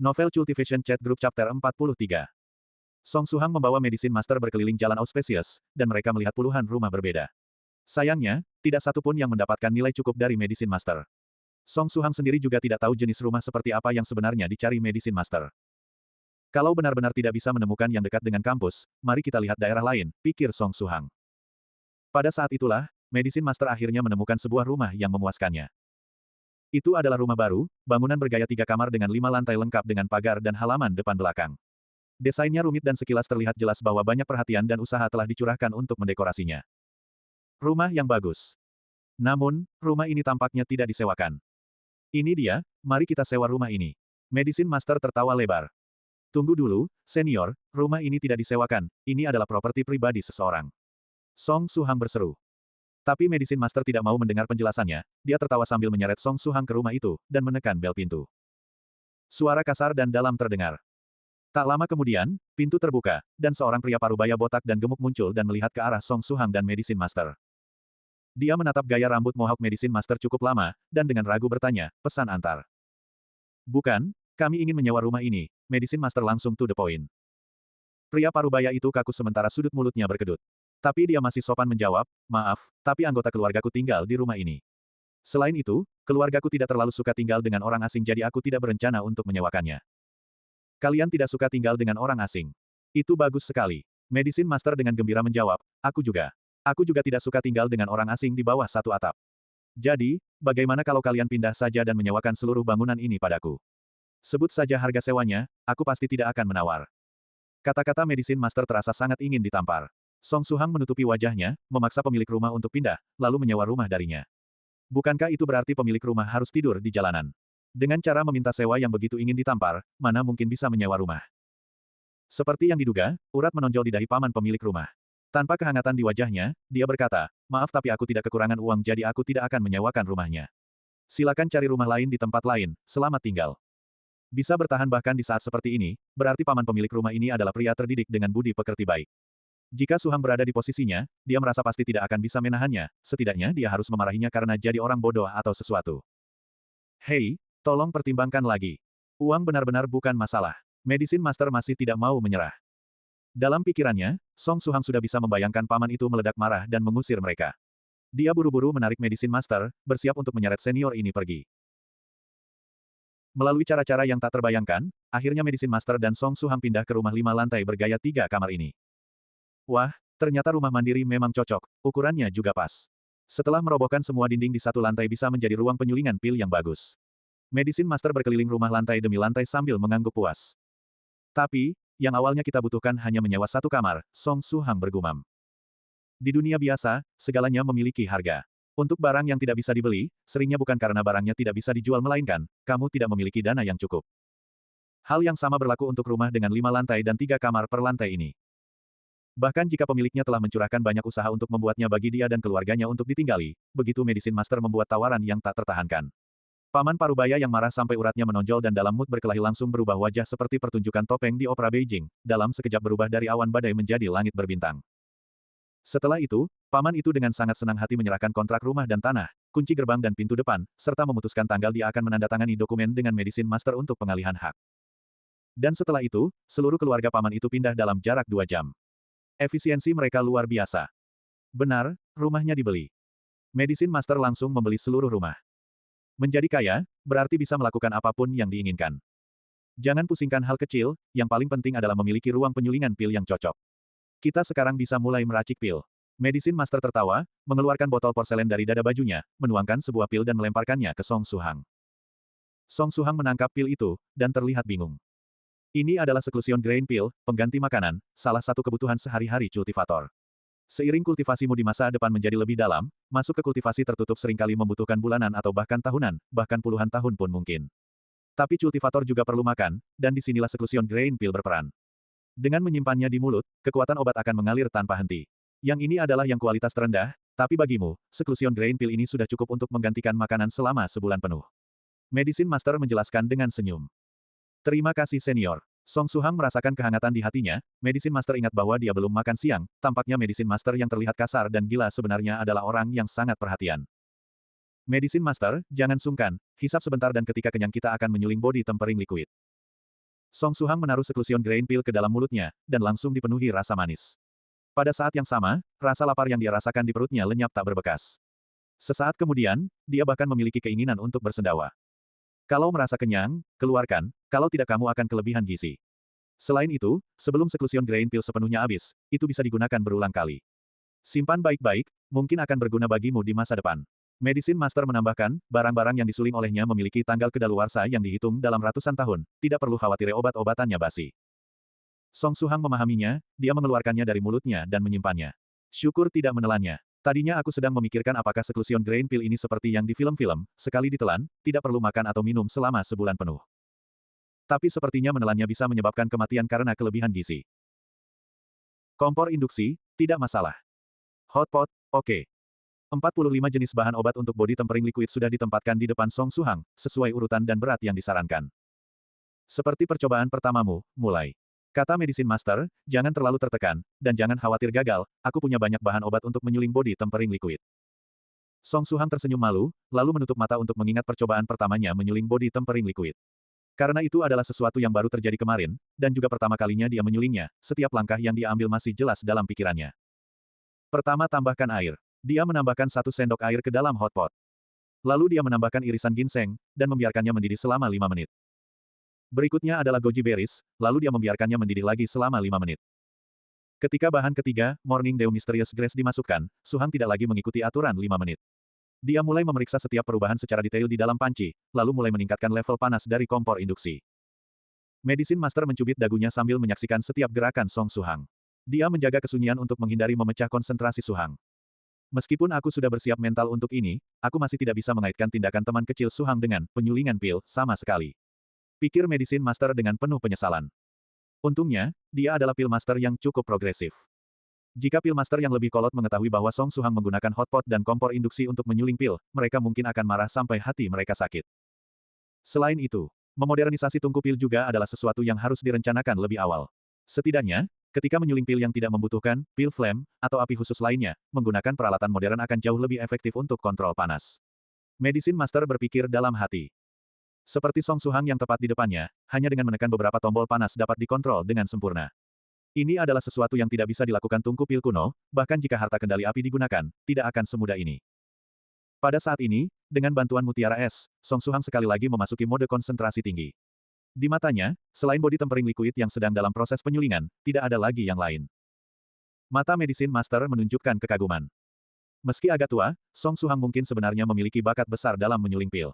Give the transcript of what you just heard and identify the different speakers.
Speaker 1: Novel Cultivation Chat Group Chapter 43. Song Suhang membawa Medicine Master berkeliling jalan auspicious, dan mereka melihat puluhan rumah berbeda. Sayangnya, tidak satu pun yang mendapatkan nilai cukup dari Medicine Master. Song Suhang sendiri juga tidak tahu jenis rumah seperti apa yang sebenarnya dicari Medicine Master. Kalau benar-benar tidak bisa menemukan yang dekat dengan kampus, mari kita lihat daerah lain, pikir Song Suhang. Pada saat itulah, Medicine Master akhirnya menemukan sebuah rumah yang memuaskannya. Itu adalah rumah baru, bangunan bergaya 3 kamar dengan 5 lantai lengkap dengan pagar dan halaman depan belakang. Desainnya rumit dan sekilas terlihat jelas bahwa banyak perhatian dan usaha telah dicurahkan untuk mendekorasinya. Rumah yang bagus. Namun, rumah ini tampaknya tidak disewakan. Ini dia, mari kita sewa rumah ini. Medicine Master tertawa lebar. Tunggu dulu, senior, rumah ini tidak disewakan, ini adalah properti pribadi seseorang. Song Suhang berseru. Tapi Medicine Master tidak mau mendengar penjelasannya, dia tertawa sambil menyeret Song Suhang ke rumah itu, dan menekan bel pintu. Suara kasar dan dalam terdengar. Tak lama kemudian, pintu terbuka, dan seorang pria parubaya botak dan gemuk muncul dan melihat ke arah Song Suhang dan Medicine Master. Dia menatap gaya rambut mohawk Medicine Master cukup lama, dan dengan ragu bertanya, pesan antar. Bukan, kami ingin menyewa rumah ini, Medicine Master langsung to the point. Pria parubaya itu kaku sementara sudut mulutnya berkedut. Tapi dia masih sopan menjawab, maaf, tapi anggota keluargaku tinggal di rumah ini. Selain itu, keluargaku tidak terlalu suka tinggal dengan orang asing jadi aku tidak berencana untuk menyewakannya. Kalian tidak suka tinggal dengan orang asing. Itu bagus sekali. Medicine Master dengan gembira menjawab, aku juga. Aku juga tidak suka tinggal dengan orang asing di bawah satu atap. Jadi, bagaimana kalau kalian pindah saja dan menyewakan seluruh bangunan ini padaku? Sebut saja harga sewanya, aku pasti tidak akan menawar. Kata-kata Medicine Master terasa sangat ingin ditampar. Song Suhang menutupi wajahnya, memaksa pemilik rumah untuk pindah, lalu menyewa rumah darinya. Bukankah itu berarti pemilik rumah harus tidur di jalanan? Dengan cara meminta sewa yang begitu ingin ditampar, mana mungkin bisa menyewa rumah? Seperti yang diduga, urat menonjol di dahi paman pemilik rumah. Tanpa kehangatan di wajahnya, dia berkata, maaf tapi aku tidak kekurangan uang jadi aku tidak akan menyewakan rumahnya. Silakan cari rumah lain di tempat lain, selamat tinggal. Bisa bertahan bahkan di saat seperti ini, berarti paman pemilik rumah ini adalah pria terdidik dengan budi pekerti baik. Jika Suhang berada di posisinya, dia merasa pasti tidak akan bisa menahannya, setidaknya dia harus memarahinya karena jadi orang bodoh atau sesuatu. Hei, tolong pertimbangkan lagi. Uang benar-benar bukan masalah. Medicine Master masih tidak mau menyerah. Dalam pikirannya, Song Suhang sudah bisa membayangkan paman itu meledak marah dan mengusir mereka. Dia buru-buru menarik Medicine Master, bersiap untuk menyeret senior ini pergi. Melalui cara-cara yang tak terbayangkan, akhirnya Medicine Master dan Song Suhang pindah ke rumah 5 lantai bergaya 3 kamar ini. Wah, ternyata rumah mandiri memang cocok, ukurannya juga pas. Setelah merobohkan semua dinding di satu lantai bisa menjadi ruang penyulingan pil yang bagus. Medicine Master berkeliling rumah lantai demi lantai sambil mengangguk puas. Tapi, yang awalnya kita butuhkan hanya menyewa satu kamar, Song Suhang bergumam. Di dunia biasa, segalanya memiliki harga. Untuk barang yang tidak bisa dibeli, seringnya bukan karena barangnya tidak bisa dijual melainkan, kamu tidak memiliki dana yang cukup. Hal yang sama berlaku untuk rumah dengan 5 lantai dan 3 kamar per lantai ini. Bahkan jika pemiliknya telah mencurahkan banyak usaha untuk membuatnya bagi dia dan keluarganya untuk ditinggali, begitu Medicine Master membuat tawaran yang tak tertahankan. Paman parubaya yang marah sampai uratnya menonjol dan dalam mood berkelahi langsung berubah wajah seperti pertunjukan topeng di opera Beijing, dalam sekejap berubah dari awan badai menjadi langit berbintang. Setelah itu, paman itu dengan sangat senang hati menyerahkan kontrak rumah dan tanah, kunci gerbang dan pintu depan, serta memutuskan tanggal dia akan menandatangani dokumen dengan Medicine Master untuk pengalihan hak. Dan setelah itu, seluruh keluarga paman itu pindah dalam jarak 2 jam. Efisiensi mereka luar biasa. Benar, rumahnya dibeli. Medicine Master langsung membeli seluruh rumah. Menjadi kaya, berarti bisa melakukan apapun yang diinginkan. Jangan pusingkan hal kecil, yang paling penting adalah memiliki ruang penyulingan pil yang cocok. Kita sekarang bisa mulai meracik pil. Medicine Master tertawa, mengeluarkan botol porselen dari dada bajunya, menuangkan sebuah pil dan melemparkannya ke Song Suhang. Song Suhang menangkap pil itu, dan terlihat bingung. Ini adalah Seclusion Grain Pill, pengganti makanan, salah satu kebutuhan sehari-hari kultivator. Seiring kultivasimu di masa depan menjadi lebih dalam, masuk ke kultivasi tertutup seringkali membutuhkan bulanan atau bahkan tahunan, bahkan puluhan tahun pun mungkin. Tapi kultivator juga perlu makan, dan disinilah Seclusion Grain Pill berperan. Dengan menyimpannya di mulut, kekuatan obat akan mengalir tanpa henti. Yang ini adalah yang kualitas terendah, tapi bagimu, Seclusion Grain Pill ini sudah cukup untuk menggantikan makanan selama sebulan penuh. Medicine Master menjelaskan dengan senyum. Terima kasih senior. Song Suhang merasakan kehangatan di hatinya, Medicine Master ingat bahwa dia belum makan siang, tampaknya Medicine Master yang terlihat kasar dan gila sebenarnya adalah orang yang sangat perhatian. Medicine Master, jangan sungkan, hisap sebentar dan ketika kenyang kita akan menyuling body tempering liquid. Song Suhang menaruh seklusion grain pil ke dalam mulutnya, dan langsung dipenuhi rasa manis. Pada saat yang sama, rasa lapar yang dia rasakan di perutnya lenyap tak berbekas. Sesaat kemudian, dia bahkan memiliki keinginan untuk bersendawa. Kalau merasa kenyang, keluarkan, kalau tidak kamu akan kelebihan gizi. Selain itu, sebelum seklusion grain pil sepenuhnya habis, itu bisa digunakan berulang kali. Simpan baik-baik, mungkin akan berguna bagimu di masa depan. Medicine Master menambahkan, barang-barang yang disuling olehnya memiliki tanggal kedaluarsa yang dihitung dalam ratusan tahun, tidak perlu khawatir obat-obatannya basi. Song Suhang memahaminya, dia mengeluarkannya dari mulutnya dan menyimpannya. Syukur tidak menelannya. Tadinya aku sedang memikirkan apakah seklusion grain pil ini seperti yang di film-film, sekali ditelan, tidak perlu makan atau minum selama sebulan penuh. Tapi sepertinya menelannya bisa menyebabkan kematian karena kelebihan gizi. Kompor induksi, tidak masalah. Hot pot, oke. 45 jenis bahan obat untuk body tempering liquid sudah ditempatkan di depan Song Suhang, sesuai urutan dan berat yang disarankan. Seperti percobaan pertamamu, mulai. Kata Medicine Master, jangan terlalu tertekan, dan jangan khawatir gagal, aku punya banyak bahan obat untuk menyuling body tempering liquid. Song Suhang tersenyum malu, lalu menutup mata untuk mengingat percobaan pertamanya menyuling body tempering liquid. Karena itu adalah sesuatu yang baru terjadi kemarin, dan juga pertama kalinya dia menyulingnya, setiap langkah yang dia ambil masih jelas dalam pikirannya. Pertama tambahkan air. Dia menambahkan 1 sendok air ke dalam hot pot. Lalu dia menambahkan irisan ginseng, dan membiarkannya mendidih selama 5 menit. Berikutnya adalah goji berries, lalu dia membiarkannya mendidih lagi selama 5 menit. Ketika bahan ketiga, Morning Dew Mysterious Grass dimasukkan, Suhang tidak lagi mengikuti aturan 5 menit. Dia mulai memeriksa setiap perubahan secara detail di dalam panci, lalu mulai meningkatkan level panas dari kompor induksi. Medicine Master mencubit dagunya sambil menyaksikan setiap gerakan Song Suhang. Dia menjaga kesunyian untuk menghindari memecah konsentrasi Suhang. Meskipun aku sudah bersiap mental untuk ini, aku masih tidak bisa mengaitkan tindakan teman kecil Suhang dengan penyulingan pil sama sekali. Pikir Medicine Master dengan penuh penyesalan. Untungnya, dia adalah pil master yang cukup progresif. Jika pil master yang lebih kolot mengetahui bahwa Song Suhang menggunakan hotpot dan kompor induksi untuk menyuling pil, mereka mungkin akan marah sampai hati mereka sakit. Selain itu, memodernisasi tungku pil juga adalah sesuatu yang harus direncanakan lebih awal. Setidaknya, ketika menyuling pil yang tidak membutuhkan pil flame atau api khusus lainnya, menggunakan peralatan modern akan jauh lebih efektif untuk kontrol panas. Medicine Master berpikir dalam hati. Seperti Song Suhang yang tepat di depannya, hanya dengan menekan beberapa tombol panas dapat dikontrol dengan sempurna. Ini adalah sesuatu yang tidak bisa dilakukan tungku pil kuno, bahkan jika harta kendali api digunakan, tidak akan semudah ini. Pada saat ini, dengan bantuan mutiara es, Song Suhang sekali lagi memasuki mode konsentrasi tinggi. Di matanya, selain body tempering liquid yang sedang dalam proses penyulingan, tidak ada lagi yang lain. Mata Medicine Master menunjukkan kekaguman. Meski agak tua, Song Suhang mungkin sebenarnya memiliki bakat besar dalam menyuling pil.